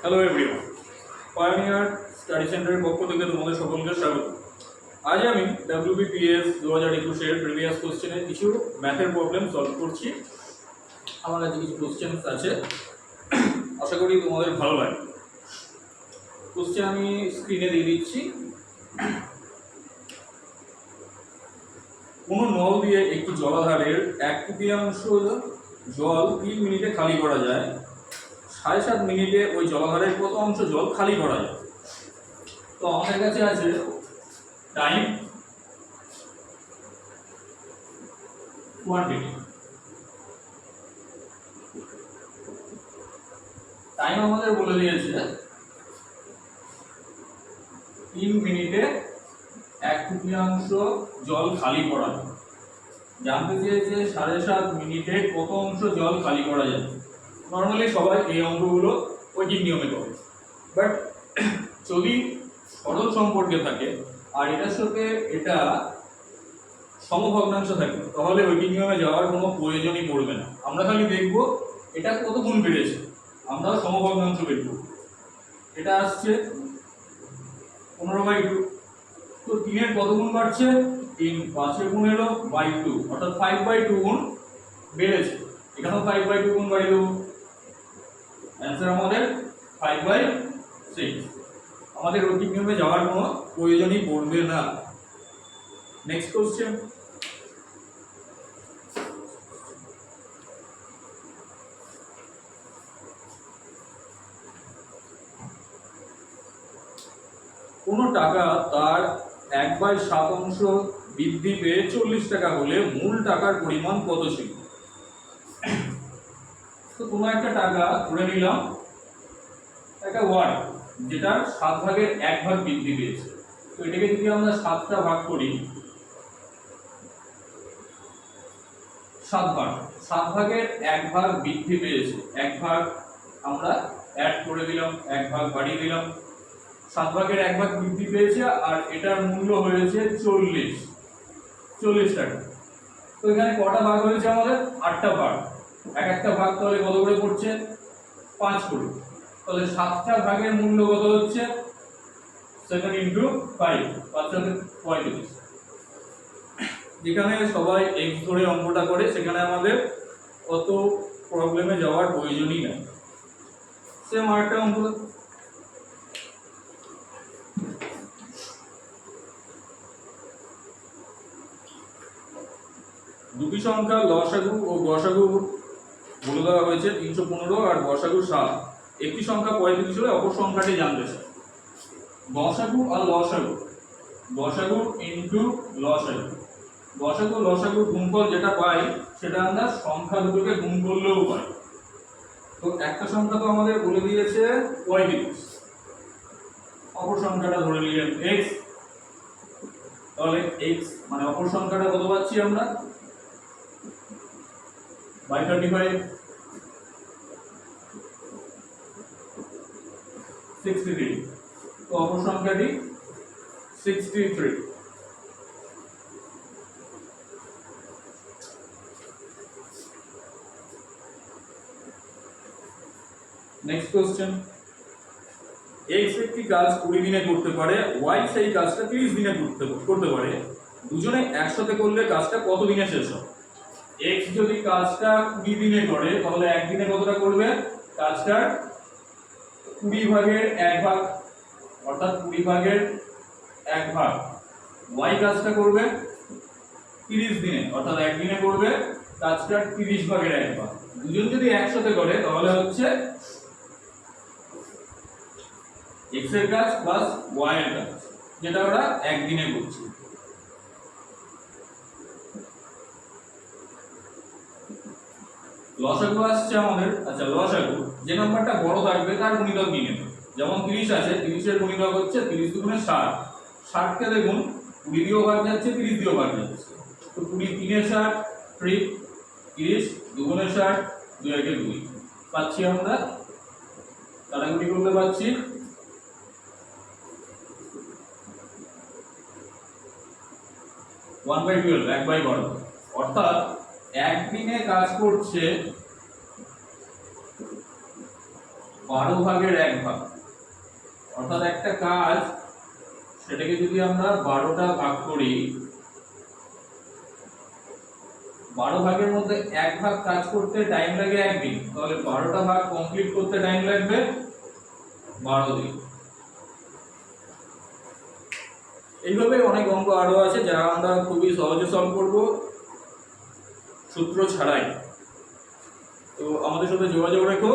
Hello everyone, pioneer study সেন্টারের পক্ষ থেকে তোমাদের সকলকে স্বাগত। আজ আমি WBPS 2021-এর প্রিভিয়াস কোশ্চেনের কিছু ম্যাথের প্রবলেম সলভ করছি। আমার কাছে কিছু কোশ্চেন আছে, আশা করি তোমাদের ভালো লাগবে। কোশ্চেন আমি স্ক্রিনে দিয়ে দিচ্ছি। কোনো নল দিয়ে একটি জলাধারের 1/3 জল 3 মিনিটে খালি করা যায়। 7.5 মিনিটে ওই জলাধারের কত অংশ জল খালি করা যায়? তো আমাদের কাছে আছে টাইম, কোয়ান্টিটি। টাইম আমাদের বলে দিয়েছে 3 মিনিটে 1/3 জল খালি করা যায়। জানতে চেয়েছে 7.5 মিনিটে কত অংশ জল খালি করা যায়। নর্মালি সবাই এই অঙ্কগুলো ওয়েটিং নিয়মে করে, বাট যদি সরল সম্পর্কে থাকে আর এটার সাথে এটা সমভগ্নাংশ থাকে তাহলে ওয়েটিং নিয়মে যাওয়ার কোনো প্রয়োজনই পড়বে না। আমরা খালি দেখব এটা কত গুণ বেড়েছে, আমরা সমভগ্নাংশ বের করব। এটা আসছে 15/2, তো 3-এর কত গুণ বাড়ছে? 3 5-এ গুণ এলো বাই 2, অর্থাৎ 5/2 গুণ বেড়েছে। এখানেও 5/2 গুণ বাড়িয়ে দেবো, অ্যান্সার আমাদের 5/6। আমাদের ওয়েটিং নিয়মে যাওয়ার কোনো প্রয়োজনই পড়বে না। নেক্সট কোশ্চেন, কোনো টাকা তার 1/7 বৃদ্ধি পেয়ে 40 টাকা হলে মূল টাকার পরিমাণ কত ছিল? তো কোনো একটা টাকা ধরে নিলাম একটা ওয়ার্ড যেটার 7/1 বৃদ্ধি পেয়েছে। তো এটাকে যদি আমরা 7টা ভাগ করি, 7/1 বৃদ্ধি পেয়েছে, 1 ভাগ আমরা অ্যাড করে দিলাম, 1 ভাগ বাড়িয়ে দিলাম। 7/1 বৃদ্ধি পেয়েছে আর এটার মূল্য হয়েছে 40 টাকা। তো এখানে কটা ভাগ হয়েছে? আমাদের 8টা ভাগ। এক একটা ভাগ তাহলে কত করে পড়ছে? 5 করে। তাহলে 7টা ভাগের মূল্য কত হচ্ছে? 7 × 5, 5×35। যেখানে সবাই x ধরে অঙ্কটা করে সেখানে আমাদের অত প্রবলেমে যাওয়ার প্রয়োজনই নাই। সেম আরেকটা অঙ্ক, দুটি সংখ্যা লসাগু ও গসাগু বলে দেওয়া হয়েছে 315 আর গসাগু 7। একটি সংখ্যা 35 হলে অপর সংখ্যাটি জানতে চাই। গসাগু আর লসাগু, গসাগু ইনটু লসাগু, গসাগু লসাগু গুণফল যেটা পাই সেটা আমরা সংখ্যা দুটোকে গুণ করলেও পাই। তো একটা সংখ্যা তো আমাদের বলে দিয়েছে 35, অপর সংখ্যাটা ধরে নিলাম x, তাহলে x মানে অপর সংখ্যাটা কত পাচ্ছি আমরা? 35, 63, তো অপর সংখ্যাটি 63। নেক্সট কোশ্চেন, x একটি কাজ 20 দিনে করতে পারে, y সেই কাজটা 30 দিনে করতে পারে। দুজনে একসাথে করলে কাজটা কত দিনে শেষ হবে? x যদি কাজটা 20 দিনে করে তাহলে একদিনে কতটা করবে? কাজটার 20/1 অর্থাৎ 20/1। y কাজটা করবে 30 দিনে অর্থাৎ একদিনে করবে কাজটার 30/1। দুজন যদি একসাথে করে তাহলে হচ্ছে x এর কাজ প্লাস y এর কাজ, যেটা ওরা একদিনে করছে। লসাগু আসছে আমাদের, আচ্ছা লসাগু যে নাম্বারটা বড় থাকবে তার গুণিতক নিয়ে নেবে। যেমন 30 আছে, 30 এর গুণিতক হচ্ছে 30 দুগুণে 60, 60 কে দেখুন 20 দিয়েও ভাগ যাচ্ছে, 30 দিয়েও ভাগ যাচ্ছে। তো 20 3 এ 60, 30 দুগুণে 60, 2 একে 2 পাচ্ছি আমরা, কাটাকুটি করতে পাচ্ছি 1/12, 1/12। অর্থাৎ একদিনে কাজ করছে 12 ভাগের 1 ভাগ, অর্থাৎ একটা কাজ সেটাকে যদি আমরা 12টা ভাগ করি, 12 ভাগের মধ্যে 1 ভাগ কাজ করতে টাইম লাগে 1 দিন, তাহলে 12টা ভাগ কমপ্লিট করতে টাইম লাগবে 12 দিন। এইভাবে অনেক অঙ্ক আরো আছে যা আমরা খুবই সহজে সলভ করব সূত্র ছাড়াই। তো আমাদের সাথে যোগাযোগ রেখো।